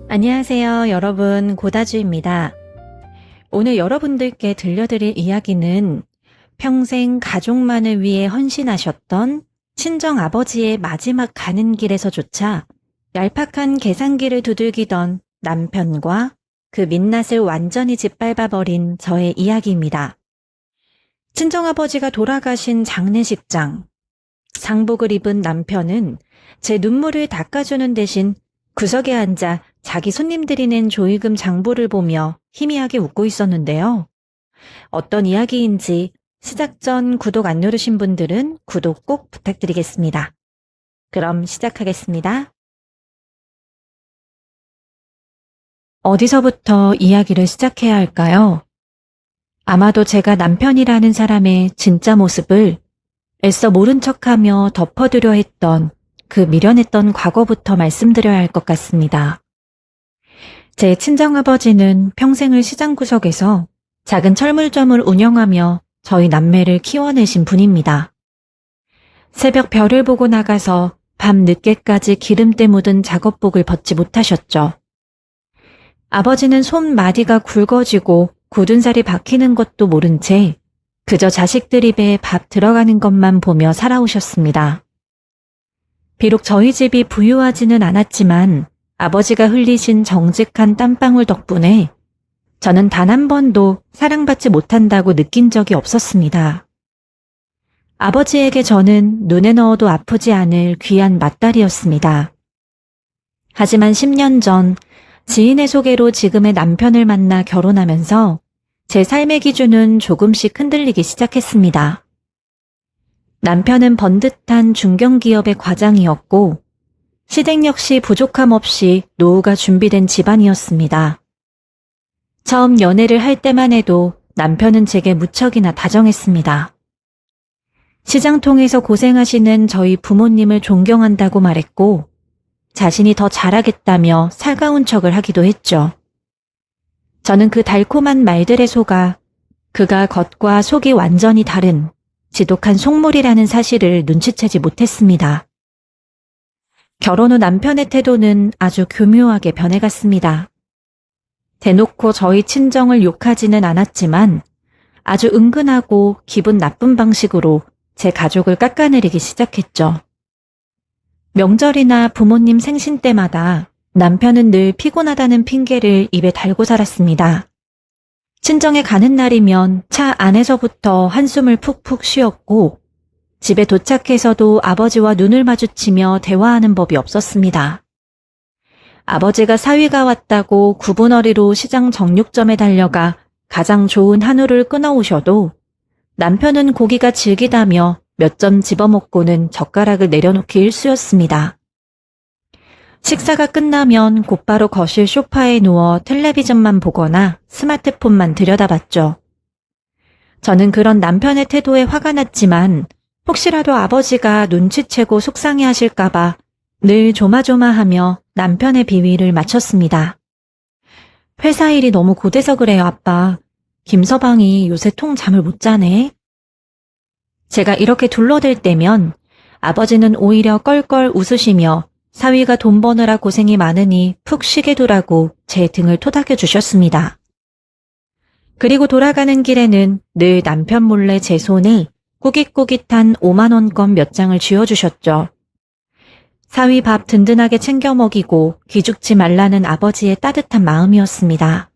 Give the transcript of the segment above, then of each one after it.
안녕하세요, 여러분. 고다주입니다. 오늘 여러분들께 들려드릴 이야기는 평생 가족만을 위해 헌신하셨던 친정아버지의 마지막 가는 길에서조차 얄팍한 계산기를 두들기던 남편과 그 민낯을 완전히 짓밟아버린 저의 이야기입니다. 친정아버지가 돌아가신 장례식장, 상복을 입은 남편은 제 눈물을 닦아주는 대신 구석에 앉아 자기 손님들이 낸 조의금 장부를 보며 희미하게 웃고 있었는데요. 어떤 이야기인지 시작 전 구독 안 누르신 분들은 구독 꼭 부탁드리겠습니다. 그럼 시작하겠습니다. 어디서부터 이야기를 시작해야 할까요? 아마도 제가 남편이라는 사람의 진짜 모습을 애써 모른 척하며 덮어두려 했던 그 미련했던 과거부터 말씀드려야 할 것 같습니다. 제 친정아버지는 평생을 시장 구석에서 작은 철물점을 운영하며 저희 남매를 키워내신 분입니다. 새벽 별을 보고 나가서 밤 늦게까지 기름때 묻은 작업복을 벗지 못하셨죠. 아버지는 손마디가 굵어지고 굳은 살이 박히는 것도 모른 채 그저 자식들 입에 밥 들어가는 것만 보며 살아오셨습니다. 비록 저희 집이 부유하지는 않았지만 아버지가 흘리신 정직한 땀방울 덕분에 저는 단 한 번도 사랑받지 못한다고 느낀 적이 없었습니다. 아버지에게 저는 눈에 넣어도 아프지 않을 귀한 맏딸이었습니다. 하지만 10년 전 지인의 소개로 지금의 남편을 만나 결혼하면서 제 삶의 기준은 조금씩 흔들리기 시작했습니다. 남편은 번듯한 중견기업의 과장이었고 시댁 역시 부족함 없이 노후가 준비된 집안이었습니다. 처음 연애를 할 때만 해도 남편은 제게 무척이나 다정했습니다. 시장통에서 고생하시는 저희 부모님을 존경한다고 말했고 자신이 더 잘하겠다며 살가운 척을 하기도 했죠. 저는 그 달콤한 말들에 속아 그가 겉과 속이 완전히 다른 지독한 속물이라는 사실을 눈치채지 못했습니다. 결혼 후 남편의 태도는 아주 교묘하게 변해갔습니다. 대놓고 저희 친정을 욕하지는 않았지만 아주 은근하고 기분 나쁜 방식으로 제 가족을 깎아내리기 시작했죠. 명절이나 부모님 생신 때마다 남편은 늘 피곤하다는 핑계를 입에 달고 살았습니다. 친정에 가는 날이면 차 안에서부터 한숨을 푹푹 쉬었고 집에 도착해서도 아버지와 눈을 마주치며 대화하는 법이 없었습니다. 아버지가 사위가 왔다고 구분어리로 시장 정육점에 달려가 가장 좋은 한우를 끊어오셔도 남편은 고기가 질기다며 몇 점 집어먹고는 젓가락을 내려놓기 일쑤였습니다. 식사가 끝나면 곧바로 거실 소파에 누워 텔레비전만 보거나 스마트폰만 들여다봤죠. 저는 그런 남편의 태도에 화가 났지만 혹시라도 아버지가 눈치채고 속상해하실까봐 늘 조마조마하며 남편의 비위를 맞췄습니다. 회사 일이 너무 고돼서 그래요, 아빠. 김서방이 요새 통 잠을 못 자네. 제가 이렇게 둘러댈 때면 아버지는 오히려 껄껄 웃으시며 사위가 돈 버느라 고생이 많으니 푹 쉬게 두라고 제 등을 토닥여 주셨습니다. 그리고 돌아가는 길에는 늘 남편 몰래 제 손에 꾸깃꾸깃한 5만원권 몇 장을 쥐어주셨죠. 사위 밥 든든하게 챙겨 먹이고 기죽지 말라는 아버지의 따뜻한 마음이었습니다.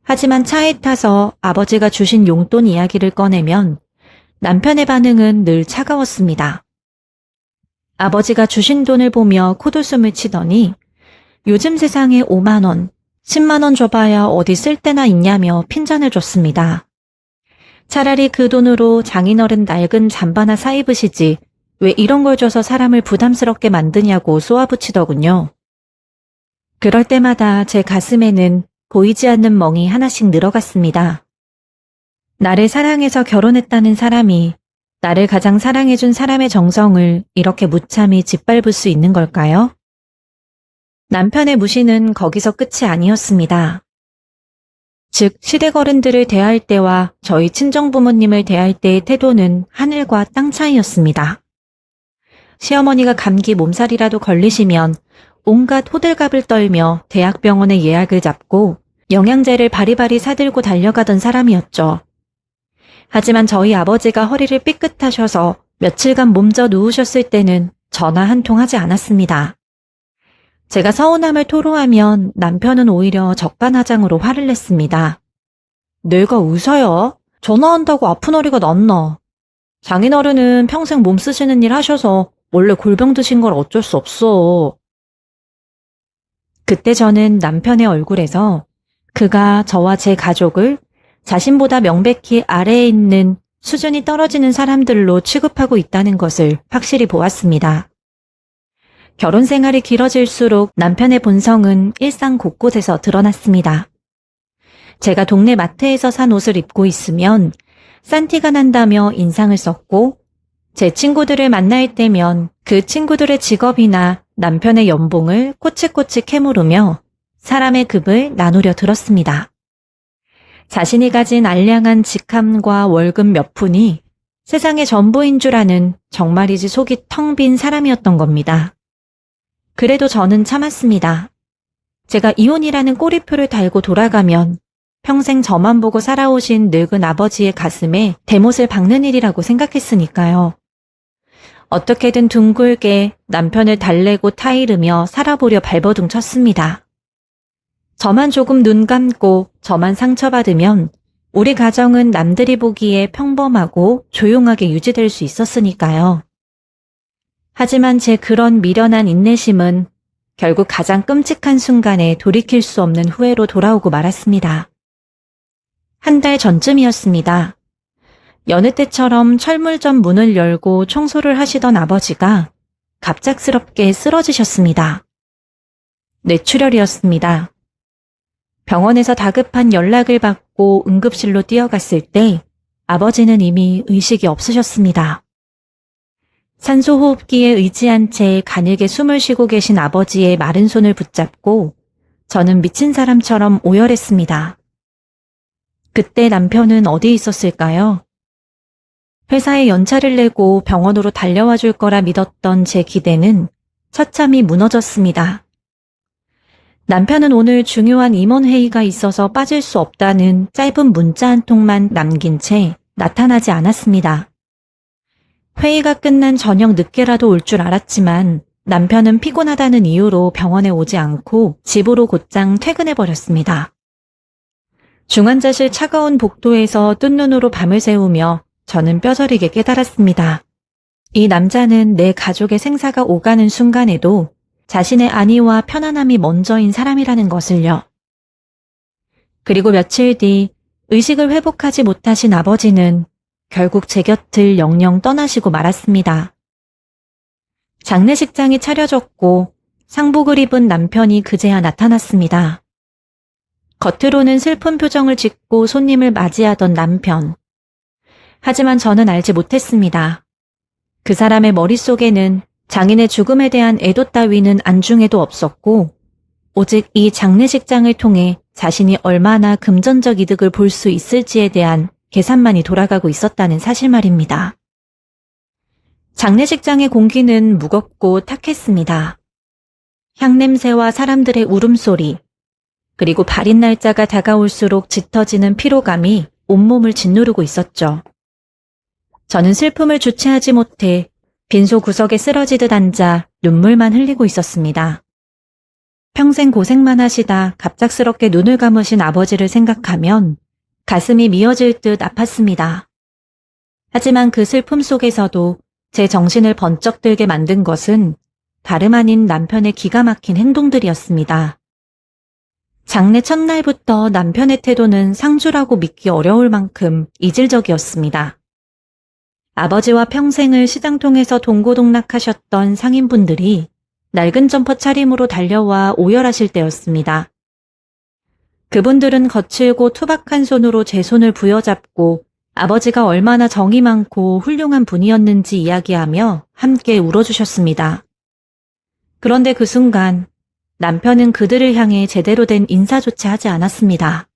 하지만 차에 타서 아버지가 주신 용돈 이야기를 꺼내면 남편의 반응은 늘 차가웠습니다. 아버지가 주신 돈을 보며 콧웃음을 치더니 요즘 세상에 5만원, 10만원 줘봐야 어디 쓸 데나 있냐며 핀잔을 줬습니다. 차라리 그 돈으로 장인어른 낡은 잠바나 사 입으시지 왜 이런 걸 줘서 사람을 부담스럽게 만드냐고 쏘아붙이더군요. 그럴 때마다 제 가슴에는 보이지 않는 멍이 하나씩 늘어갔습니다. 나를 사랑해서 결혼했다는 사람이 나를 가장 사랑해준 사람의 정성을 이렇게 무참히 짓밟을 수 있는 걸까요? 남편의 무시는 거기서 끝이 아니었습니다. 즉 시댁 어른들을 대할 때와 저희 친정부모님을 대할 때의 태도는 하늘과 땅 차이였습니다. 시어머니가 감기 몸살이라도 걸리시면 온갖 호들갑을 떨며 대학병원에 예약을 잡고 영양제를 바리바리 사들고 달려가던 사람이었죠. 하지만 저희 아버지가 허리를 삐끗하셔서 며칠간 몸져 누우셨을 때는 전화 한 통 하지 않았습니다. 제가 서운함을 토로하면 남편은 오히려 적반하장으로 화를 냈습니다. 내가 의사야? 전화한다고 아픈 허리가 낫나? 장인어른은 평생 몸 쓰시는 일 하셔서 원래 골병 드신 걸 어쩔 수 없어. 그때 저는 남편의 얼굴에서 그가 저와 제 가족을 자신보다 명백히 아래에 있는 수준이 떨어지는 사람들로 취급하고 있다는 것을 확실히 보았습니다. 결혼 생활이 길어질수록 남편의 본성은 일상 곳곳에서 드러났습니다. 제가 동네 마트에서 산 옷을 입고 있으면 싼 티가 난다며 인상을 썼고, 제 친구들을 만날 때면 그 친구들의 직업이나 남편의 연봉을 꼬치꼬치 캐물으며 사람의 급을 나누려 들었습니다. 자신이 가진 알량한 직함과 월급 몇 푼이 세상의 전부인 줄 아는 정말이지 속이 텅 빈 사람이었던 겁니다. 그래도 저는 참았습니다. 제가 이혼이라는 꼬리표를 달고 돌아가면 평생 저만 보고 살아오신 늙은 아버지의 가슴에 대못을 박는 일이라고 생각했으니까요. 어떻게든 둥글게 남편을 달래고 타이르며 살아보려 발버둥 쳤습니다. 저만 조금 눈 감고 저만 상처받으면 우리 가정은 남들이 보기에 평범하고 조용하게 유지될 수 있었으니까요. 하지만 제 그런 미련한 인내심은 결국 가장 끔찍한 순간에 돌이킬 수 없는 후회로 돌아오고 말았습니다. 한 달 전쯤이었습니다. 여느 때처럼 철물점 문을 열고 청소를 하시던 아버지가 갑작스럽게 쓰러지셨습니다. 뇌출혈이었습니다. 병원에서 다급한 연락을 받고 응급실로 뛰어갔을 때 아버지는 이미 의식이 없으셨습니다. 산소호흡기에 의지한 채 가늘게 숨을 쉬고 계신 아버지의 마른 손을 붙잡고 저는 미친 사람처럼 오열했습니다. 그때 남편은 어디 있었을까요? 회사에 연차를 내고 병원으로 달려와 줄 거라 믿었던 제 기대는 처참히 무너졌습니다. 남편은 오늘 중요한 임원회의가 있어서 빠질 수 없다는 짧은 문자 한 통만 남긴 채 나타나지 않았습니다. 회의가 끝난 저녁 늦게라도 올 줄 알았지만 남편은 피곤하다는 이유로 병원에 오지 않고 집으로 곧장 퇴근해버렸습니다. 중환자실 차가운 복도에서 뜬 눈으로 밤을 새우며 저는 뼈저리게 깨달았습니다. 이 남자는 내 가족의 생사가 오가는 순간에도 자신의 안위와 편안함이 먼저인 사람이라는 것을요. 그리고 며칠 뒤 의식을 회복하지 못하신 아버지는 결국 제 곁을 영영 떠나시고 말았습니다. 장례식장이 차려졌고 상복을 입은 남편이 그제야 나타났습니다. 겉으로는 슬픈 표정을 짓고 손님을 맞이하던 남편. 하지만 저는 알지 못했습니다. 그 사람의 머릿속에는 장인의 죽음에 대한 애도 따위는 안중에도 없었고 오직 이 장례식장을 통해 자신이 얼마나 금전적 이득을 볼 수 있을지에 대한 계산만이 돌아가고 있었다는 사실 말입니다. 장례식장의 공기는 무겁고 탁했습니다. 향냄새와 사람들의 울음소리, 그리고 발인 날짜가 다가올수록 짙어지는 피로감이 온몸을 짓누르고 있었죠. 저는 슬픔을 주체하지 못해 빈소 구석에 쓰러지듯 앉아 눈물만 흘리고 있었습니다. 평생 고생만 하시다 갑작스럽게 눈을 감으신 아버지를 생각하면 가슴이 미어질 듯 아팠습니다. 하지만 그 슬픔 속에서도 제 정신을 번쩍 들게 만든 것은 다름 아닌 남편의 기가 막힌 행동들이었습니다. 장례 첫날부터 남편의 태도는 상주라고 믿기 어려울 만큼 이질적이었습니다. 아버지와 평생을 시장통에서 동고동락하셨던 상인분들이 낡은 점퍼 차림으로 달려와 오열하실 때였습니다. 그분들은 거칠고 투박한 손으로 제 손을 부여잡고 아버지가 얼마나 정이 많고 훌륭한 분이었는지 이야기하며 함께 울어주셨습니다. 그런데 그 순간 남편은 그들을 향해 제대로 된 인사조차 하지 않았습니다.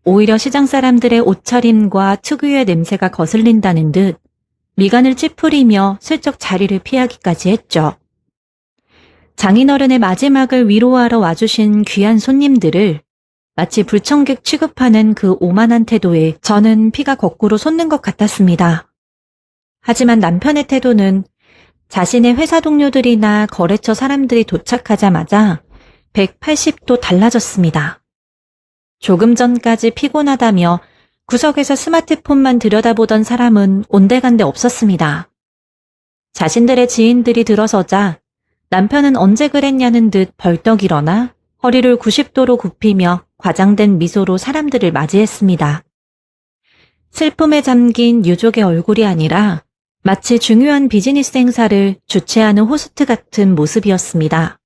오히려 시장 사람들의 옷차림과 특유의 냄새가 거슬린다는 듯 미간을 찌푸리며 슬쩍 자리를 피하기까지 했죠. 장인어른의 마지막을 위로하러 와주신 귀한 손님들을 마치 불청객 취급하는 그 오만한 태도에 저는 피가 거꾸로 솟는 것 같았습니다. 하지만 남편의 태도는 자신의 회사 동료들이나 거래처 사람들이 도착하자마자 180도 달라졌습니다. 조금 전까지 피곤하다며 구석에서 스마트폰만 들여다보던 사람은 온데간데 없었습니다. 자신들의 지인들이 들어서자 남편은 언제 그랬냐는 듯 벌떡 일어나 허리를 90도로 굽히며 과장된 미소로 사람들을 맞이했습니다. 슬픔에 잠긴 유족의 얼굴이 아니라 마치 중요한 비즈니스 행사를 주최하는 호스트 같은 모습이었습니다.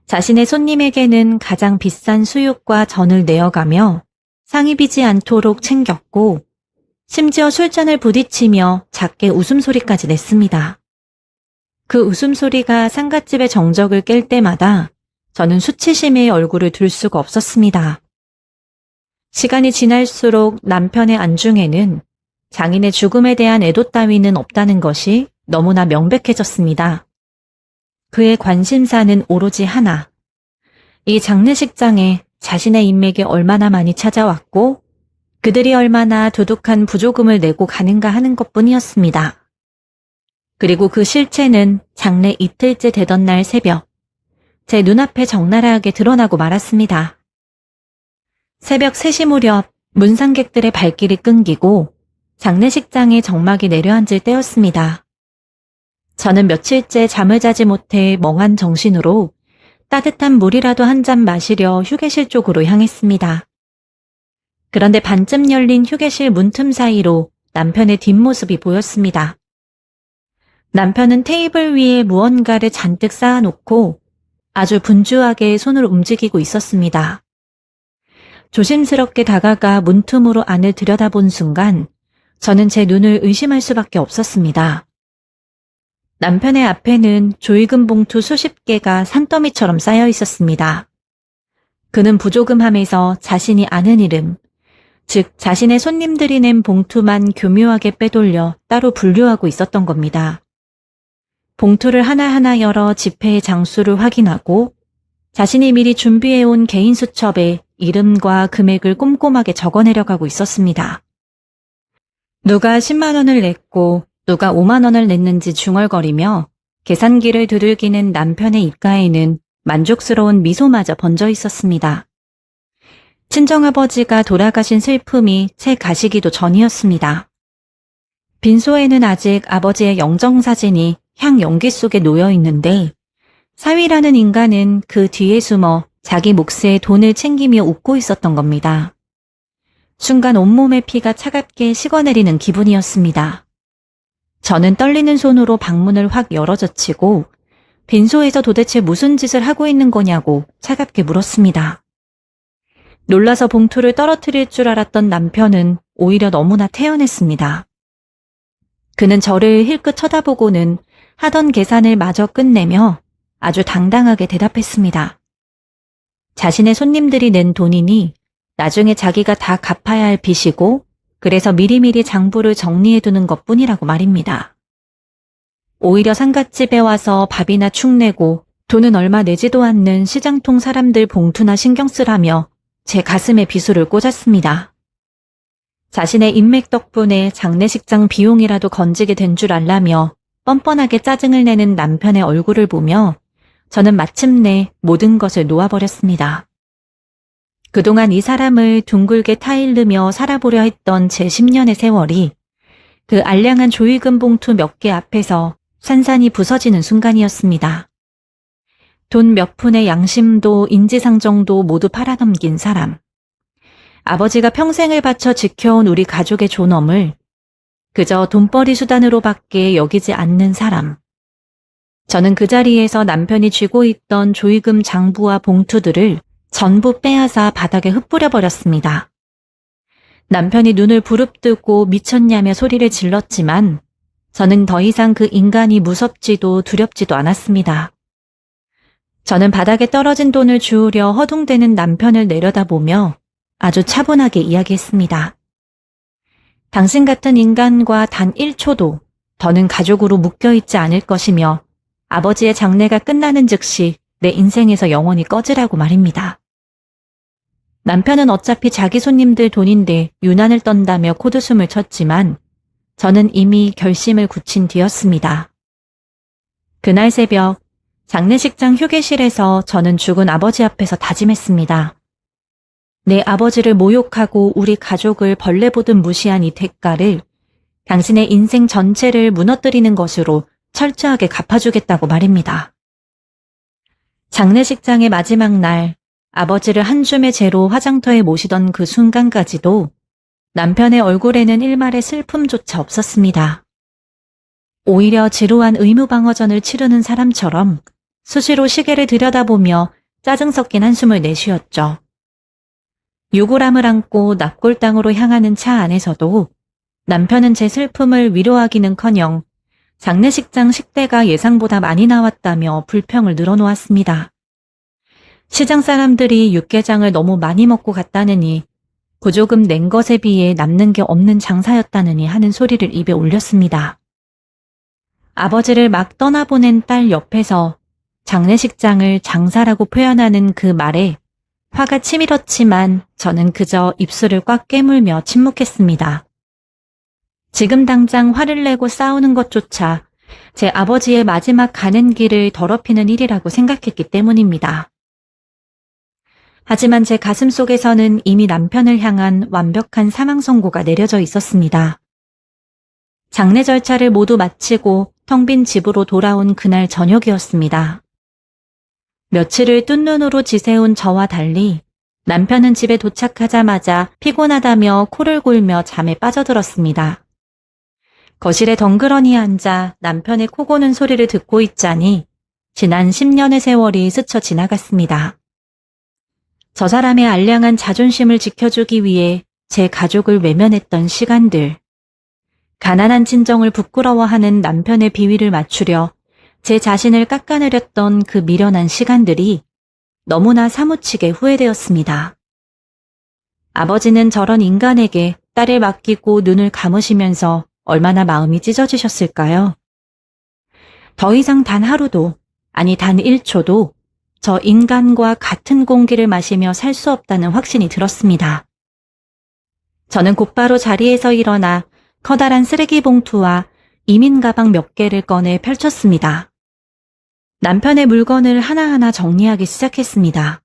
자신의 손님에게는 가장 비싼 수육과 전을 내어가며 상이 비지 않도록 챙겼고 심지어 술잔을 부딪히며 작게 웃음소리까지 냈습니다. 그 웃음소리가 상갓집의 정적을 깰 때마다 저는 수치심에 얼굴을 들 수가 없었습니다. 시간이 지날수록 남편의 안중에는 장인의 죽음에 대한 애도 따위는 없다는 것이 너무나 명백해졌습니다. 그의 관심사는 오로지 하나. 이 장례식장에 자신의 인맥이 얼마나 많이 찾아왔고 그들이 얼마나 두둑한 부조금을 내고 가는가 하는 것뿐이었습니다. 그리고 그 실체는 장례 이틀째 되던 날 새벽 제 눈앞에 적나라하게 드러나고 말았습니다. 새벽 3시 무렵 문상객들의 발길이 끊기고 장례식장에 정막이 내려앉을 때였습니다. 저는 며칠째 잠을 자지 못해 멍한 정신으로 따뜻한 물이라도 한 잔 마시려 휴게실 쪽으로 향했습니다. 그런데 반쯤 열린 휴게실 문틈 사이로 남편의 뒷모습이 보였습니다. 남편은 테이블 위에 무언가를 잔뜩 쌓아놓고 아주 분주하게 손을 움직이고 있었습니다. 조심스럽게 다가가 문틈으로 안을 들여다본 순간 저는 제 눈을 의심할 수밖에 없었습니다. 남편의 앞에는 조이금 봉투 수십 개가 산더미처럼 쌓여 있었습니다. 그는 부조금함에서 자신이 아는 이름, 즉 자신의 손님들이 낸 봉투만 교묘하게 빼돌려 따로 분류하고 있었던 겁니다. 봉투를 하나하나 열어 지폐의 장수를 확인하고 자신이 미리 준비해온 개인 수첩에 이름과 금액을 꼼꼼하게 적어내려가고 있었습니다. 누가 10만 원을 냈고 누가 5만 원을 냈는지 중얼거리며 계산기를 두들기는 남편의 입가에는 만족스러운 미소마저 번져 있었습니다. 친정아버지가 돌아가신 슬픔이 채 가시기도 전이었습니다. 빈소에는 아직 아버지의 영정사진이 향연기 속에 놓여 있는데 사위라는 인간은 그 뒤에 숨어 자기 몫의 돈을 챙기며 웃고 있었던 겁니다. 순간 온몸의 피가 차갑게 식어내리는 기분이었습니다. 저는 떨리는 손으로 방문을 확 열어젖히고 빈소에서 도대체 무슨 짓을 하고 있는 거냐고 차갑게 물었습니다. 놀라서 봉투를 떨어뜨릴 줄 알았던 남편은 오히려 너무나 태연했습니다. 그는 저를 힐끗 쳐다보고는 하던 계산을 마저 끝내며 아주 당당하게 대답했습니다. 자신의 손님들이 낸 돈이니 나중에 자기가 다 갚아야 할 빚이고 그래서 미리미리 장부를 정리해두는 것뿐이라고 말입니다. 오히려 상갓집에 와서 밥이나 축 내고 돈은 얼마 내지도 않는 시장통 사람들 봉투나 신경 쓰라며 제 가슴에 비수를 꽂았습니다. 자신의 인맥 덕분에 장례식장 비용이라도 건지게 된 줄 알라며 뻔뻔하게 짜증을 내는 남편의 얼굴을 보며 저는 마침내 모든 것을 놓아버렸습니다. 그동안 이 사람을 둥글게 타일르며 살아보려 했던 제 10년의 세월이 그 알량한 조이금 봉투 몇 개 앞에서 산산이 부서지는 순간이었습니다. 돈 몇 푼의 양심도 인지상정도 모두 팔아넘긴 사람. 아버지가 평생을 바쳐 지켜온 우리 가족의 존엄을 그저 돈벌이 수단으로밖에 여기지 않는 사람. 저는 그 자리에서 남편이 쥐고 있던 조이금 장부와 봉투들을 전부 빼앗아 바닥에 흩뿌려버렸습니다. 남편이 눈을 부릅뜨고 미쳤냐며 소리를 질렀지만 저는 더 이상 그 인간이 무섭지도 두렵지도 않았습니다. 저는 바닥에 떨어진 돈을 주우려 허둥대는 남편을 내려다보며 아주 차분하게 이야기했습니다. 당신 같은 인간과 단 1초도 더는 가족으로 묶여있지 않을 것이며 아버지의 장례가 끝나는 즉시 내 인생에서 영원히 꺼지라고 말입니다. 남편은 어차피 자기 손님들 돈인데 유난을 떤다며 코드숨을 쳤지만 저는 이미 결심을 굳힌 뒤였습니다. 그날 새벽 장례식장 휴게실에서 저는 죽은 아버지 앞에서 다짐했습니다. 내 아버지를 모욕하고 우리 가족을 벌레 보듯 무시한 이 대가를 당신의 인생 전체를 무너뜨리는 것으로 철저하게 갚아주겠다고 말입니다. 장례식장의 마지막 날 아버지를 한 줌의 재로 화장터에 모시던 그 순간까지도 남편의 얼굴에는 일말의 슬픔조차 없었습니다. 오히려 지루한 의무방어전을 치르는 사람처럼 수시로 시계를 들여다보며 짜증 섞인 한숨을 내쉬었죠. 유골함을 안고 납골당으로 향하는 차 안에서도 남편은 제 슬픔을 위로하기는커녕 장례식장 식대가 예상보다 많이 나왔다며 불평을 늘어놓았습니다. 시장 사람들이 육개장을 너무 많이 먹고 갔다느니 부조금 낸 것에 비해 남는 게 없는 장사였다느니 하는 소리를 입에 올렸습니다. 아버지를 막 떠나보낸 딸 옆에서 장례식장을 장사라고 표현하는 그 말에 화가 치밀었지만 저는 그저 입술을 꽉 깨물며 침묵했습니다. 지금 당장 화를 내고 싸우는 것조차 제 아버지의 마지막 가는 길을 더럽히는 일이라고 생각했기 때문입니다. 하지만 제 가슴 속에서는 이미 남편을 향한 완벽한 사망 선고가 내려져 있었습니다. 장례 절차를 모두 마치고 텅 빈 집으로 돌아온 그날 저녁이었습니다. 며칠을 뜬 눈으로 지새운 저와 달리 남편은 집에 도착하자마자 피곤하다며 코를 골며 잠에 빠져들었습니다. 거실에 덩그러니 앉아 남편의 코 고는 소리를 듣고 있자니 지난 10년의 세월이 스쳐 지나갔습니다. 저 사람의 알량한 자존심을 지켜주기 위해 제 가족을 외면했던 시간들, 가난한 친정을 부끄러워하는 남편의 비위를 맞추려 제 자신을 깎아내렸던 그 미련한 시간들이 너무나 사무치게 후회되었습니다. 아버지는 저런 인간에게 딸을 맡기고 눈을 감으시면서 얼마나 마음이 찢어지셨을까요? 더 이상 단 하루도, 아니 단 1초도 저 인간과 같은 공기를 마시며 살 수 없다는 확신이 들었습니다. 저는 곧바로 자리에서 일어나 커다란 쓰레기 봉투와 이민 가방 몇 개를 꺼내 펼쳤습니다. 남편의 물건을 하나하나 정리하기 시작했습니다.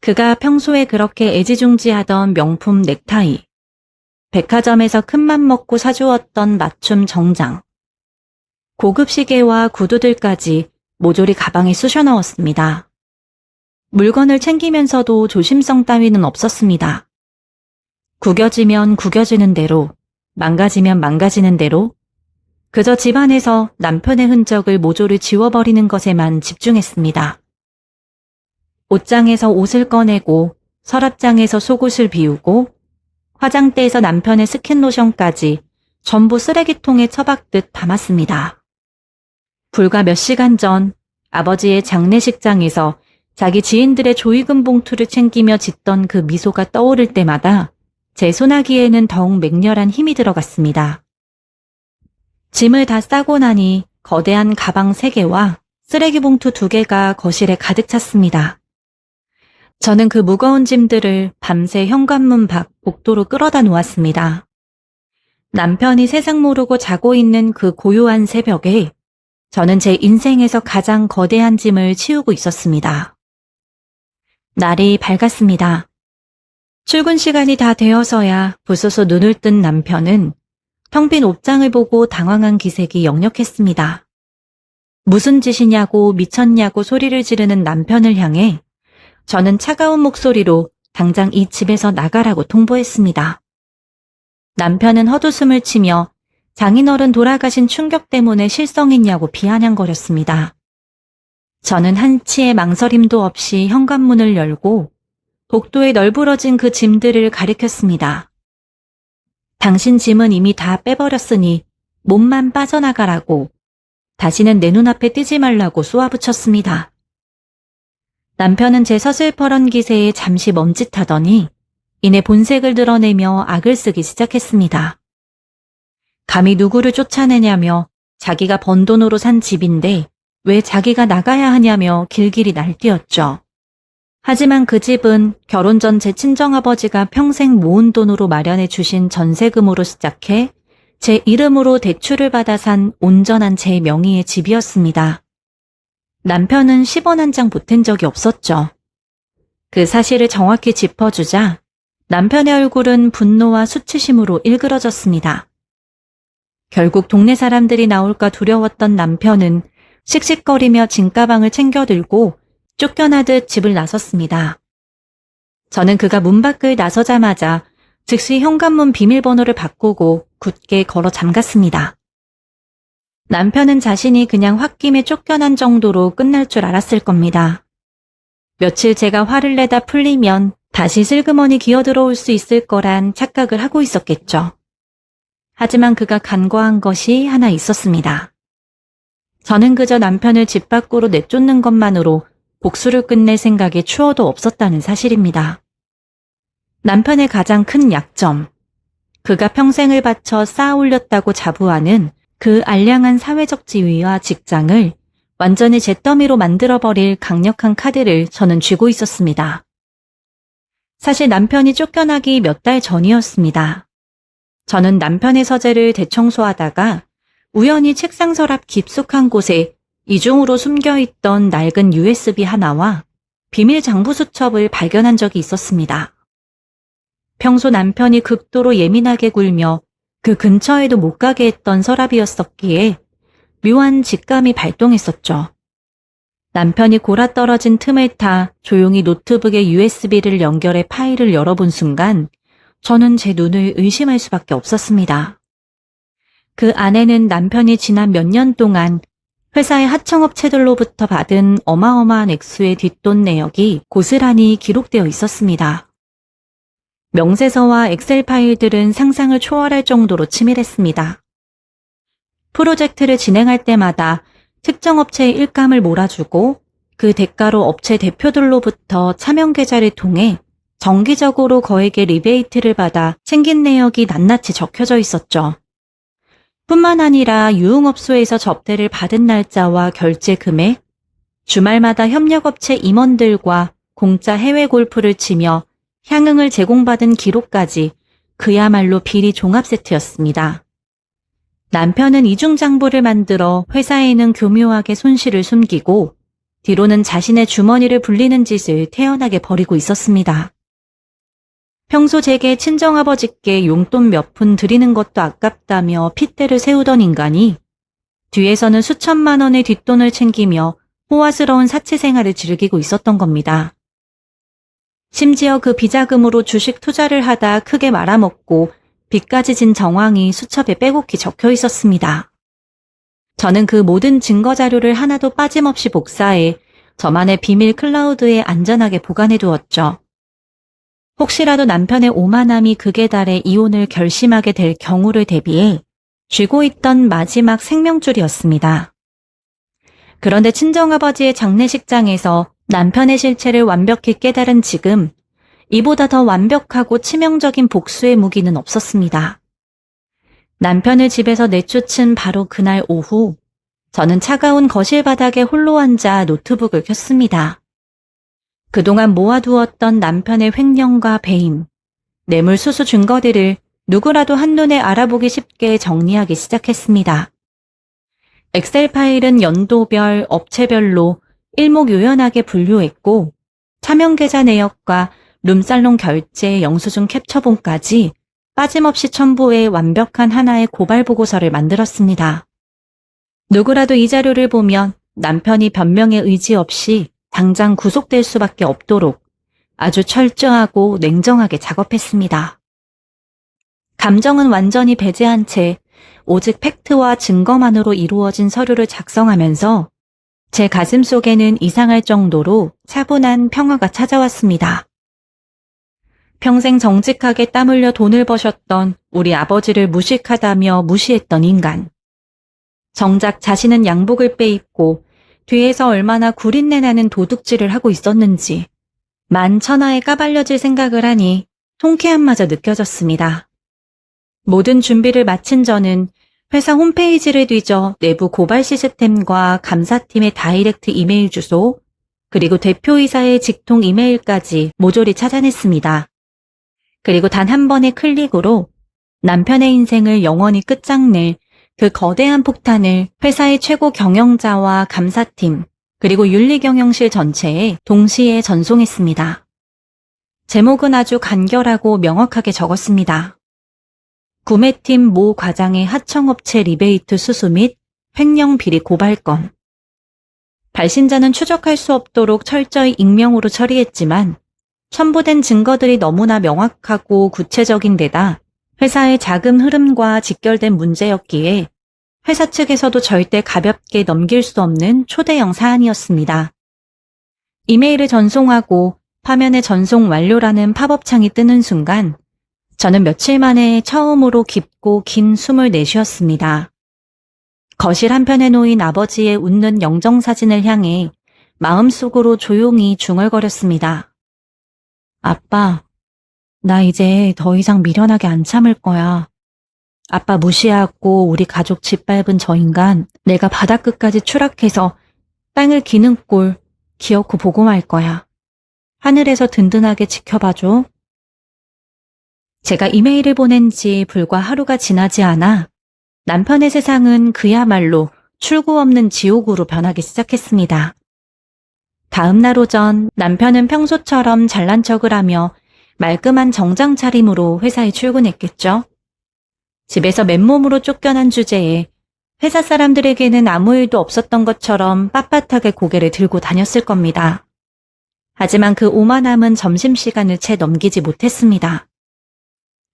그가 평소에 그렇게 애지중지하던 명품 넥타이, 백화점에서 큰맘 먹고 사주었던 맞춤 정장, 고급 시계와 구두들까지 모조리 가방에 쑤셔 넣었습니다. 물건을 챙기면서도 조심성 따위는 없었습니다. 구겨지면 구겨지는 대로, 망가지면 망가지는 대로 그저 집안에서 남편의 흔적을 모조리 지워버리는 것에만 집중했습니다. 옷장에서 옷을 꺼내고 서랍장에서 속옷을 비우고 화장대에서 남편의 스킨로션까지 전부 쓰레기통에 처박듯 담았습니다. 불과 몇 시간 전 아버지의 장례식장에서 자기 지인들의 조의금 봉투를 챙기며 짓던 그 미소가 떠오를 때마다 제 소나기에는 더욱 맹렬한 힘이 들어갔습니다. 짐을 다 싸고 나니 거대한 가방 3개와 쓰레기 봉투 2개가 거실에 가득 찼습니다. 저는 그 무거운 짐들을 밤새 현관문 밖 복도로 끌어다 놓았습니다. 남편이 세상 모르고 자고 있는 그 고요한 새벽에 저는 제 인생에서 가장 거대한 짐을 치우고 있었습니다. 날이 밝았습니다. 출근 시간이 다 되어서야 부스스 눈을 뜬 남편은 텅 빈 옷장을 보고 당황한 기색이 역력했습니다. 무슨 짓이냐고 미쳤냐고 소리를 지르는 남편을 향해 저는 차가운 목소리로 당장 이 집에서 나가라고 통보했습니다. 남편은 헛웃음을 치며 장인어른 돌아가신 충격 때문에 실성했냐고 비아냥거렸습니다. 저는 한치의 망설임도 없이 현관문을 열고 복도에 널브러진 그 짐들을 가리켰습니다. 당신 짐은 이미 다 빼버렸으니 몸만 빠져나가라고, 다시는 내 눈앞에 띄지 말라고 쏘아붙였습니다. 남편은 제 서슬퍼런 기세에 잠시 멈칫하더니 이내 본색을 드러내며 악을 쓰기 시작했습니다. 감히 누구를 쫓아내냐며 자기가 번 돈으로 산 집인데 왜 자기가 나가야 하냐며 길길이 날뛰었죠. 하지만 그 집은 결혼 전 제 친정아버지가 평생 모은 돈으로 마련해 주신 전세금으로 시작해 제 이름으로 대출을 받아 산 온전한 제 명의의 집이었습니다. 남편은 10원 한 장 보탠 적이 없었죠. 그 사실을 정확히 짚어주자 남편의 얼굴은 분노와 수치심으로 일그러졌습니다. 결국 동네 사람들이 나올까 두려웠던 남편은 씩씩거리며 짐가방을 챙겨 들고 쫓겨나듯 집을 나섰습니다. 저는 그가 문 밖을 나서자마자 즉시 현관문 비밀번호를 바꾸고 굳게 걸어 잠갔습니다. 남편은 자신이 그냥 홧김에 쫓겨난 정도로 끝날 줄 알았을 겁니다. 며칠 제가 화를 내다 풀리면 다시 슬그머니 기어들어올 수 있을 거란 착각을 하고 있었겠죠. 하지만 그가 간과한 것이 하나 있었습니다. 저는 그저 남편을 집 밖으로 내쫓는 것만으로 복수를 끝낼 생각에 추워도 없었다는 사실입니다. 남편의 가장 큰 약점, 그가 평생을 바쳐 쌓아 올렸다고 자부하는 그 알량한 사회적 지위와 직장을 완전히 잿더미로 만들어버릴 강력한 카드를 저는 쥐고 있었습니다. 사실 남편이 쫓겨나기 몇 달 전이었습니다. 저는 남편의 서재를 대청소하다가 우연히 책상 서랍 깊숙한 곳에 이중으로 숨겨있던 낡은 USB 하나와 비밀 장부 수첩을 발견한 적이 있었습니다. 평소 남편이 극도로 예민하게 굴며 그 근처에도 못 가게 했던 서랍이었었기에 묘한 직감이 발동했었죠. 남편이 골아떨어진 틈을 타 조용히 노트북에 USB를 연결해 파일을 열어본 순간 저는 제 눈을 의심할 수밖에 없었습니다. 그 안에는 남편이 지난 몇 년 동안 회사의 하청업체들로부터 받은 어마어마한 액수의 뒷돈 내역이 고스란히 기록되어 있었습니다. 명세서와 엑셀 파일들은 상상을 초월할 정도로 치밀했습니다. 프로젝트를 진행할 때마다 특정 업체의 일감을 몰아주고 그 대가로 업체 대표들로부터 차명 계좌를 통해 정기적으로 거액의 리베이트를 받아 챙긴 내역이 낱낱이 적혀져 있었죠. 뿐만 아니라 유흥업소에서 접대를 받은 날짜와 결제 금액, 주말마다 협력업체 임원들과 공짜 해외 골프를 치며 향응을 제공받은 기록까지 그야말로 비리 종합 세트였습니다. 남편은 이중장부를 만들어 회사에는 교묘하게 손실을 숨기고 뒤로는 자신의 주머니를 불리는 짓을 태연하게 벌이고 있었습니다. 평소 제게 친정아버지께 용돈 몇 푼 드리는 것도 아깝다며 핏대를 세우던 인간이 뒤에서는 수천만 원의 뒷돈을 챙기며 호화스러운 사치 생활을 즐기고 있었던 겁니다. 심지어 그 비자금으로 주식 투자를 하다 크게 말아먹고 빚까지 진 정황이 수첩에 빼곡히 적혀 있었습니다. 저는 그 모든 증거 자료를 하나도 빠짐없이 복사해 저만의 비밀 클라우드에 안전하게 보관해 두었죠. 혹시라도 남편의 오만함이 극에 달해 이혼을 결심하게 될 경우를 대비해 쥐고 있던 마지막 생명줄이었습니다. 그런데 친정아버지의 장례식장에서 남편의 실체를 완벽히 깨달은 지금 이보다 더 완벽하고 치명적인 복수의 무기는 없었습니다. 남편을 집에서 내쫓은 바로 그날 오후 저는 차가운 거실 바닥에 홀로 앉아 노트북을 켰습니다. 그동안 모아두었던 남편의 횡령과 배임, 뇌물수수 증거들을 누구라도 한눈에 알아보기 쉽게 정리하기 시작했습니다. 엑셀 파일은 연도별, 업체별로 일목요연하게 분류했고 차명 계좌 내역과 룸살롱 결제 영수증 캡처본까지 빠짐없이 첨부해 완벽한 하나의 고발 보고서를 만들었습니다. 누구라도 이 자료를 보면 남편이 변명의 의지 없이 당장 구속될 수밖에 없도록 아주 철저하고 냉정하게 작업했습니다. 감정은 완전히 배제한 채 오직 팩트와 증거만으로 이루어진 서류를 작성하면서 제 가슴 속에는 이상할 정도로 차분한 평화가 찾아왔습니다. 평생 정직하게 땀 흘려 돈을 버셨던 우리 아버지를 무식하다며 무시했던 인간. 정작 자신은 양복을 빼입고 뒤에서 얼마나 구린내 나는 도둑질을 하고 있었는지 만천하에 까발려질 생각을 하니 통쾌함마저 느껴졌습니다. 모든 준비를 마친 저는 회사 홈페이지를 뒤져 내부 고발 시스템과 감사팀의 다이렉트 이메일 주소, 그리고 대표이사의 직통 이메일까지 모조리 찾아냈습니다. 그리고 단 한 번의 클릭으로 남편의 인생을 영원히 끝장낼 그 거대한 폭탄을 회사의 최고 경영자와 감사팀, 그리고 윤리경영실 전체에 동시에 전송했습니다. 제목은 아주 간결하고 명확하게 적었습니다. 구매팀 모 과장의 하청업체 리베이트 수수 및 횡령 비리 고발건. 발신자는 추적할 수 없도록 철저히 익명으로 처리했지만 첨부된 증거들이 너무나 명확하고 구체적인 데다 회사의 자금 흐름과 직결된 문제였기에 회사 측에서도 절대 가볍게 넘길 수 없는 초대형 사안이었습니다. 이메일을 전송하고 화면에 전송 완료라는 팝업창이 뜨는 순간 저는 며칠 만에 처음으로 깊고 긴 숨을 내쉬었습니다. 거실 한편에 놓인 아버지의 웃는 영정사진을 향해 마음속으로 조용히 중얼거렸습니다. 아빠, 나 이제 더 이상 미련하게 안 참을 거야. 아빠 무시하고 우리 가족 짓밟은 저 인간 내가 바닥끝까지 추락해서 땅을 기는 꼴 기어코 보고 말 거야. 하늘에서 든든하게 지켜봐줘. 제가 이메일을 보낸 지 불과 하루가 지나지 않아 남편의 세상은 그야말로 출구 없는 지옥으로 변하기 시작했습니다. 다음 날 오전 남편은 평소처럼 잘난 척을 하며 말끔한 정장 차림으로 회사에 출근했겠죠. 집에서 맨몸으로 쫓겨난 주제에 회사 사람들에게는 아무 일도 없었던 것처럼 빳빳하게 고개를 들고 다녔을 겁니다. 하지만 그 오만함은 점심시간을 채 넘기지 못했습니다.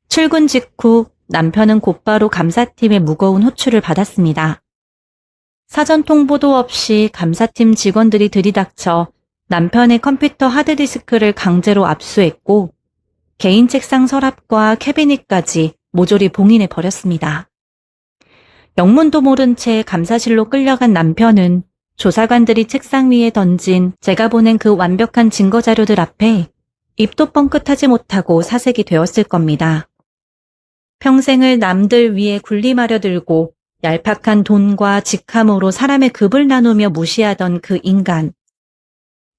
출근 직후 남편은 곧바로 감사팀의 무거운 호출을 받았습니다. 사전 통보도 없이 감사팀 직원들이 들이닥쳐 남편의 컴퓨터 하드디스크를 강제로 압수했고 개인 책상 서랍과 캐비닛까지 모조리 봉인해 버렸습니다. 영문도 모른 채 감사실로 끌려간 남편은 조사관들이 책상 위에 던진 제가 보낸 그 완벽한 증거 자료들 앞에 입도 뻥끗하지 못하고 사색이 되었을 겁니다. 평생을 남들 위에 군림하려 들고 얄팍한 돈과 직함으로 사람의 급을 나누며 무시하던 그 인간.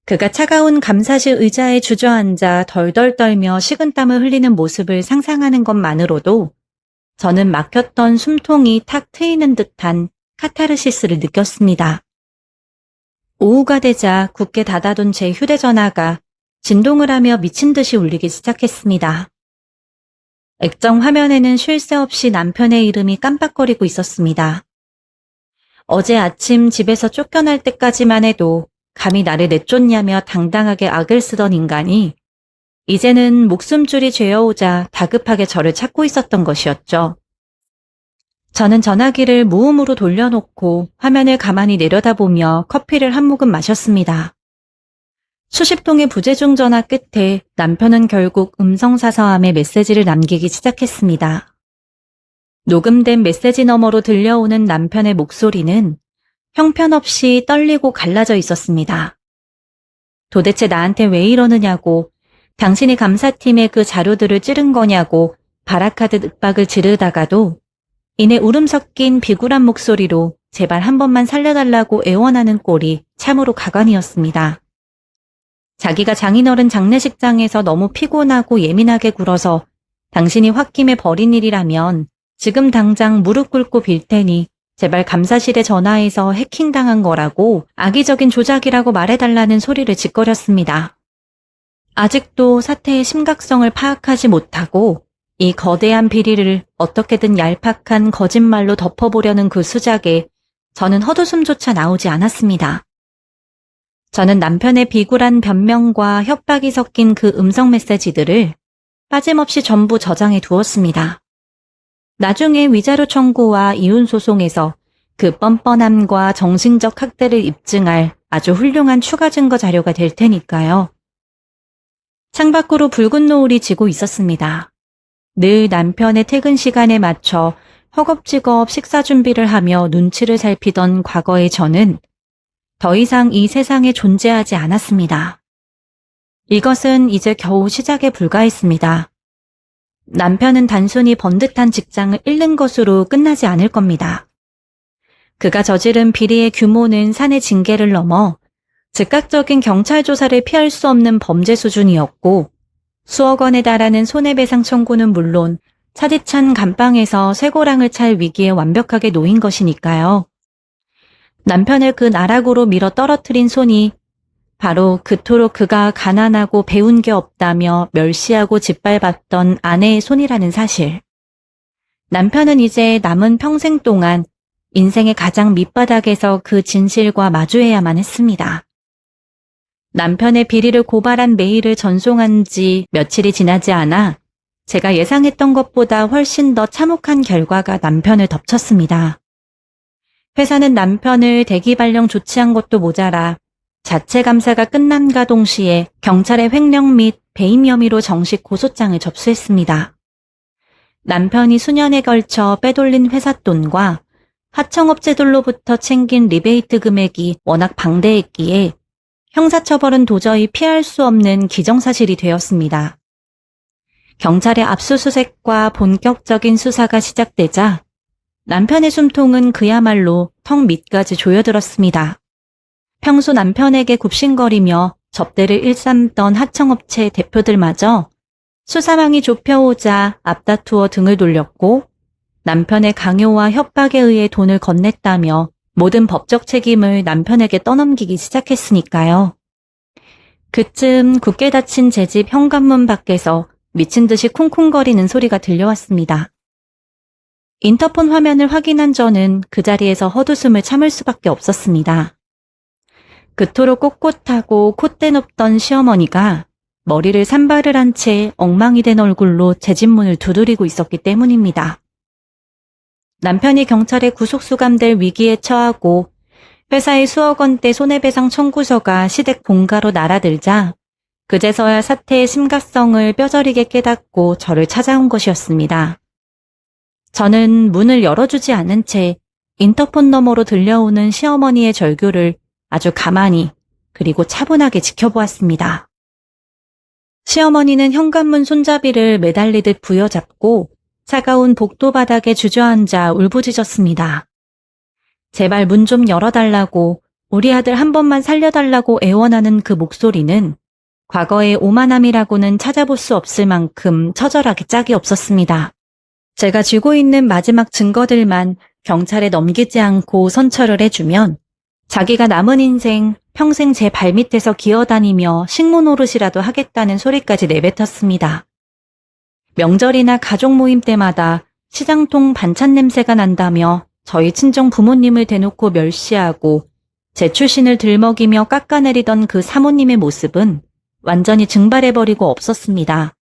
그가 차가운 감사실 의자에 주저앉아 덜덜 떨며 식은땀을 흘리는 모습을 상상하는 것만으로도 저는 막혔던 숨통이 탁 트이는 듯한 카타르시스를 느꼈습니다. 오후가 되자 굳게 닫아둔 제 휴대전화가 진동을 하며 미친 듯이 울리기 시작했습니다. 액정 화면에는 쉴 새 없이 남편의 이름이 깜빡거리고 있었습니다. 어제 아침 집에서 쫓겨날 때까지만 해도 감히 나를 내쫓냐며 당당하게 악을 쓰던 인간이 이제는 목숨줄이 죄어오자 다급하게 저를 찾고 있었던 것이었죠. 저는 전화기를 무음으로 돌려놓고 화면을 가만히 내려다보며 커피를 한 모금 마셨습니다. 수십 통의 부재중 전화 끝에 남편은 결국 음성사서함에 메시지를 남기기 시작했습니다. 녹음된 메시지 너머로 들려오는 남편의 목소리는 형편없이 떨리고 갈라져 있었습니다. 도대체 나한테 왜 이러느냐고, 당신이 감사팀에 그 자료들을 찌른 거냐고 바라카드 윽박을 지르다가도 이내 울음 섞인 비굴한 목소리로 제발 한 번만 살려달라고 애원하는 꼴이 참으로 가관이었습니다. 자기가 장인어른 장례식장에서 너무 피곤하고 예민하게 굴어서 당신이 홧김에 벌인 일이라면 지금 당장 무릎 꿇고 빌 테니 제발 감사실에 전화해서 해킹당한 거라고 악의적인 조작이라고 말해달라는 소리를 짓거렸습니다. 아직도 사태의 심각성을 파악하지 못하고 이 거대한 비리를 어떻게든 얄팍한 거짓말로 덮어보려는 그 수작에 저는 헛웃음조차 나오지 않았습니다. 저는 남편의 비굴한 변명과 협박이 섞인 그 음성 메시지들을 빠짐없이 전부 저장해 두었습니다. 나중에 위자료 청구와 이혼 소송에서 그 뻔뻔함과 정신적 학대를 입증할 아주 훌륭한 추가 증거 자료가 될 테니까요. 창밖으로 붉은 노을이 지고 있었습니다. 늘 남편의 퇴근 시간에 맞춰 허겁지겁 식사 준비를 하며 눈치를 살피던 과거의 저는 더 이상 이 세상에 존재하지 않았습니다. 이것은 이제 겨우 시작에 불과했습니다. 남편은 단순히 번듯한 직장을 잃는 것으로 끝나지 않을 겁니다. 그가 저지른 비리의 규모는 사내 징계를 넘어 즉각적인 경찰 조사를 피할 수 없는 범죄 수준이었고 수억 원에 달하는 손해배상 청구는 물론 차디찬 감방에서 쇠고랑을 찰 위기에 완벽하게 놓인 것이니까요. 남편을 그 나락으로 밀어 떨어뜨린 손이 바로 그토록 그가 가난하고 배운 게 없다며 멸시하고 짓밟았던 아내의 손이라는 사실. 남편은 이제 남은 평생 동안 인생의 가장 밑바닥에서 그 진실과 마주해야만 했습니다. 남편의 비리를 고발한 메일을 전송한 지 며칠이 지나지 않아 제가 예상했던 것보다 훨씬 더 참혹한 결과가 남편을 덮쳤습니다. 회사는 남편을 대기 발령 조치한 것도 모자라 자체 감사가 끝남과 동시에 경찰에 횡령 및 배임 혐의로 정식 고소장을 접수했습니다. 남편이 수년에 걸쳐 빼돌린 회사 돈과 하청업체들로부터 챙긴 리베이트 금액이 워낙 방대했기에 형사처벌은 도저히 피할 수 없는 기정사실이 되었습니다. 경찰의 압수수색과 본격적인 수사가 시작되자 남편의 숨통은 그야말로 턱 밑까지 조여들었습니다. 평소 남편에게 굽신거리며 접대를 일삼던 하청업체 대표들마저 수사망이 좁혀오자 앞다투어 등을 돌렸고 남편의 강요와 협박에 의해 돈을 건넸다며 모든 법적 책임을 남편에게 떠넘기기 시작했으니까요. 그쯤 굳게 닫힌 제 집 현관문 밖에서 미친 듯이 쿵쿵거리는 소리가 들려왔습니다. 인터폰 화면을 확인한 저는 그 자리에서 헛웃음을 참을 수밖에 없었습니다. 그토록 꼿꼿하고 콧대 높던 시어머니가 머리를 산발을 한 채 엉망이 된 얼굴로 제 집 문을 두드리고 있었기 때문입니다. 남편이 경찰에 구속수감될 위기에 처하고 회사의 수억 원대 손해배상 청구서가 시댁 본가로 날아들자 그제서야 사태의 심각성을 뼈저리게 깨닫고 저를 찾아온 것이었습니다. 저는 문을 열어주지 않은 채 인터폰 너머로 들려오는 시어머니의 절규를 아주 가만히 그리고 차분하게 지켜보았습니다. 시어머니는 현관문 손잡이를 매달리듯 부여잡고 차가운 복도 바닥에 주저앉아 울부짖었습니다. 제발 문 좀 열어달라고, 우리 아들 한 번만 살려달라고 애원하는 그 목소리는 과거의 오만함이라고는 찾아볼 수 없을 만큼 처절하게 짝이 없었습니다. 제가 쥐고 있는 마지막 증거들만 경찰에 넘기지 않고 선처를 해주면 자기가 남은 인생 평생 제 발밑에서 기어다니며 식모 노릇이라도 하겠다는 소리까지 내뱉었습니다. 명절이나 가족 모임 때마다 시장통 반찬 냄새가 난다며 저희 친정 부모님을 대놓고 멸시하고 제 출신을 들먹이며 깎아내리던 그 사모님의 모습은 완전히 증발해버리고 없었습니다.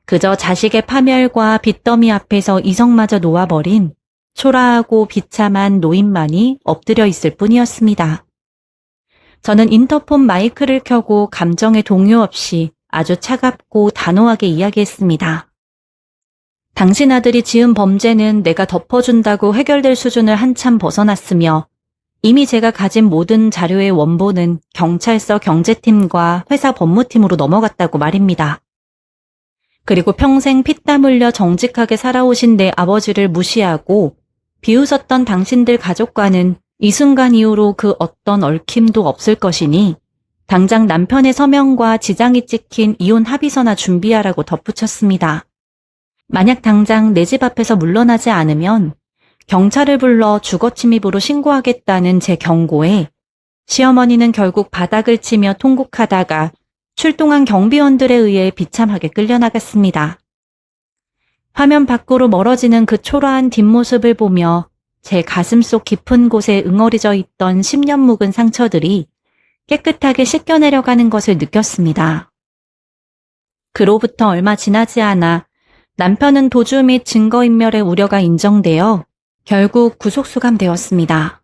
그저 자식의 파멸과 빚더미 앞에서 이성마저 놓아버린 초라하고 비참한 노인만이 엎드려 있을 뿐이었습니다. 저는 인터폰 마이크를 켜고 감정의 동요 없이 아주 차갑고 단호하게 이야기했습니다. 당신 아들이 지은 범죄는 내가 덮어준다고 해결될 수준을 한참 벗어났으며 이미 제가 가진 모든 자료의 원본은 경찰서 경제팀과 회사 법무팀으로 넘어갔다고 말입니다. 그리고 평생 피땀 흘려 정직하게 살아오신 내 아버지를 무시하고 비웃었던 당신들 가족과는 이 순간 이후로 그 어떤 얽힘도 없을 것이니 당장 남편의 서명과 지장이 찍힌 이혼 합의서나 준비하라고 덧붙였습니다. 만약 당장 내 집 앞에서 물러나지 않으면 경찰을 불러 주거침입으로 신고하겠다는 제 경고에 시어머니는 결국 바닥을 치며 통곡하다가 출동한 경비원들에 의해 비참하게 끌려나갔습니다. 화면 밖으로 멀어지는 그 초라한 뒷모습을 보며 제 가슴속 깊은 곳에 응어리져 있던 10년 묵은 상처들이 깨끗하게 씻겨내려가는 것을 느꼈습니다. 그로부터 얼마 지나지 않아 남편은 도주 및 증거인멸의 우려가 인정되어 결국 구속수감되었습니다.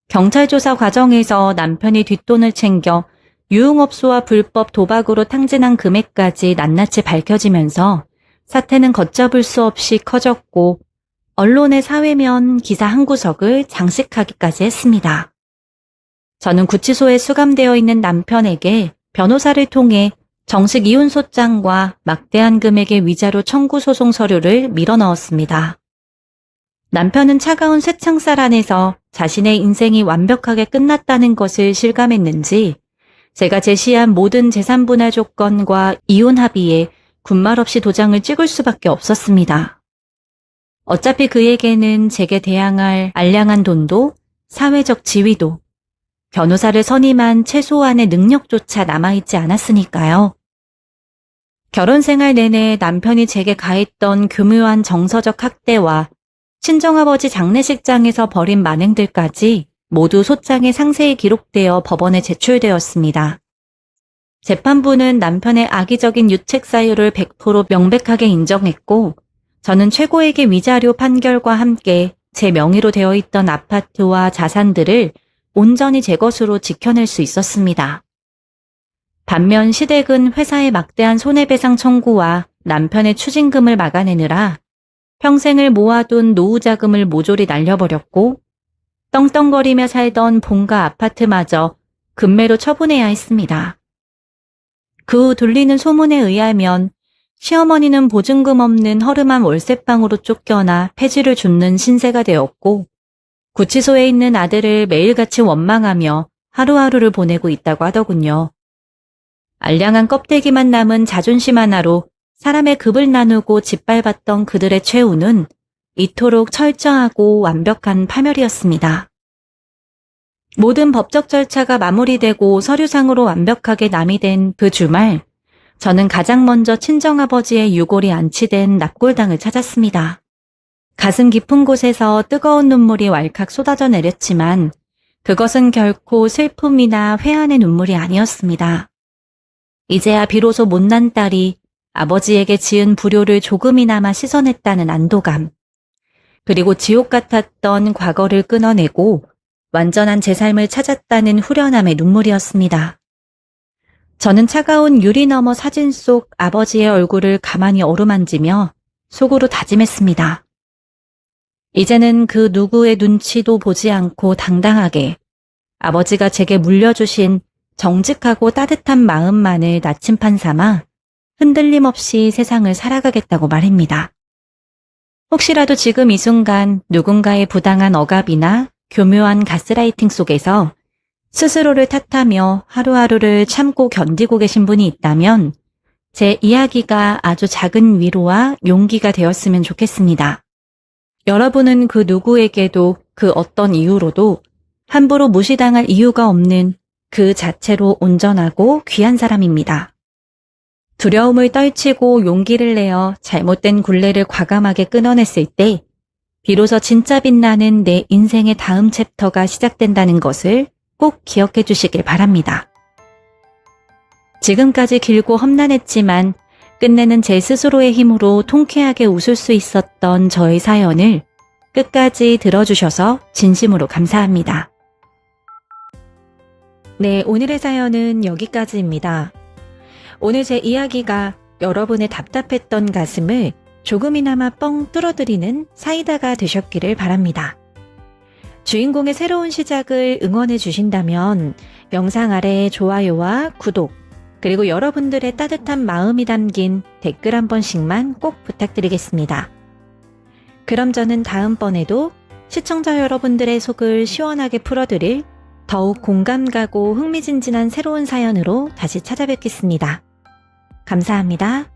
경찰 조사 과정에서 남편이 뒷돈을 챙겨 유흥업소와 불법 도박으로 탕진한 금액까지 낱낱이 밝혀지면서 사태는 걷잡을 수 없이 커졌고 언론의 사회면 기사 한 구석을 장식하기까지 했습니다. 저는 구치소에 수감되어 있는 남편에게 변호사를 통해 정식 이혼 소장과 막대한 금액의 위자료 청구 소송 서류를 밀어 넣었습니다. 남편은 차가운 쇠창살 안에서 자신의 인생이 완벽하게 끝났다는 것을 실감했는지 제가 제시한 모든 재산 분할 조건과 이혼 합의에 군말 없이 도장을 찍을 수밖에 없었습니다. 어차피 그에게는 제게 대항할 알량한 돈도 사회적 지위도 변호사를 선임한 최소한의 능력조차 남아있지 않았으니까요. 결혼 생활 내내 남편이 제게 가했던 교묘한 정서적 학대와 친정아버지 장례식장에서 벌인 만행들까지 모두 소장에 상세히 기록되어 법원에 제출되었습니다. 재판부는 남편의 악의적인 유책 사유를 100% 명백하게 인정했고 저는 최고액의 위자료 판결과 함께 제 명의로 되어 있던 아파트와 자산들을 온전히 제 것으로 지켜낼 수 있었습니다. 반면 시댁은 회사의 막대한 손해배상 청구와 남편의 추징금을 막아내느라 평생을 모아둔 노후 자금을 모조리 날려버렸고 떵떵거리며 살던 본가 아파트마저 금매로 처분해야 했습니다. 그 후 들리는 소문에 의하면 시어머니는 보증금 없는 허름한 월세방으로 쫓겨나 폐지를 줍는 신세가 되었고 구치소에 있는 아들을 매일같이 원망하며 하루하루를 보내고 있다고 하더군요. 알량한 껍데기만 남은 자존심 하나로 사람의 급을 나누고 짓밟았던 그들의 최후는 이토록 철저하고 완벽한 파멸이었습니다. 모든 법적 절차가 마무리되고 서류상으로 완벽하게 남이된 그 주말, 저는 가장 먼저 친정아버지의 유골이 안치된 납골당을 찾았습니다. 가슴 깊은 곳에서 뜨거운 눈물이 왈칵 쏟아져 내렸지만 그것은 결코 슬픔이나 회한의 눈물이 아니었습니다. 이제야 비로소 못난 딸이 아버지에게 지은 불효를 조금이나마 씻어냈다는 안도감, 그리고 지옥 같았던 과거를 끊어내고 완전한 제 삶을 찾았다는 후련함의 눈물이었습니다. 저는 차가운 유리 너머 사진 속 아버지의 얼굴을 가만히 어루만지며 속으로 다짐했습니다. 이제는 그 누구의 눈치도 보지 않고 당당하게 아버지가 제게 물려주신 정직하고 따뜻한 마음만을 나침판 삼아 흔들림 없이 세상을 살아가겠다고 말입니다. 혹시라도 지금 이 순간 누군가의 부당한 억압이나 교묘한 가스라이팅 속에서 스스로를 탓하며 하루하루를 참고 견디고 계신 분이 있다면 제 이야기가 아주 작은 위로와 용기가 되었으면 좋겠습니다. 여러분은 그 누구에게도 그 어떤 이유로도 함부로 무시당할 이유가 없는 그 자체로 온전하고 귀한 사람입니다. 두려움을 떨치고 용기를 내어 잘못된 굴레를 과감하게 끊어냈을 때 비로소 진짜 빛나는 내 인생의 다음 챕터가 시작된다는 것을 꼭 기억해 주시길 바랍니다. 지금까지 길고 험난했지만 끝내는 제 스스로의 힘으로 통쾌하게 웃을 수 있었던 저의 사연을 끝까지 들어주셔서 진심으로 감사합니다. 네, 오늘의 사연은 여기까지입니다. 오늘 제 이야기가 여러분의 답답했던 가슴을 조금이나마 뻥 뚫어드리는 사이다가 되셨기를 바랍니다. 주인공의 새로운 시작을 응원해 주신다면 영상 아래에 좋아요와 구독, 그리고 여러분들의 따뜻한 마음이 담긴 댓글 한 번씩만 꼭 부탁드리겠습니다. 그럼 저는 다음번에도 시청자 여러분들의 속을 시원하게 풀어드릴 더욱 공감 가고 흥미진진한 새로운 사연으로 다시 찾아뵙겠습니다. 감사합니다.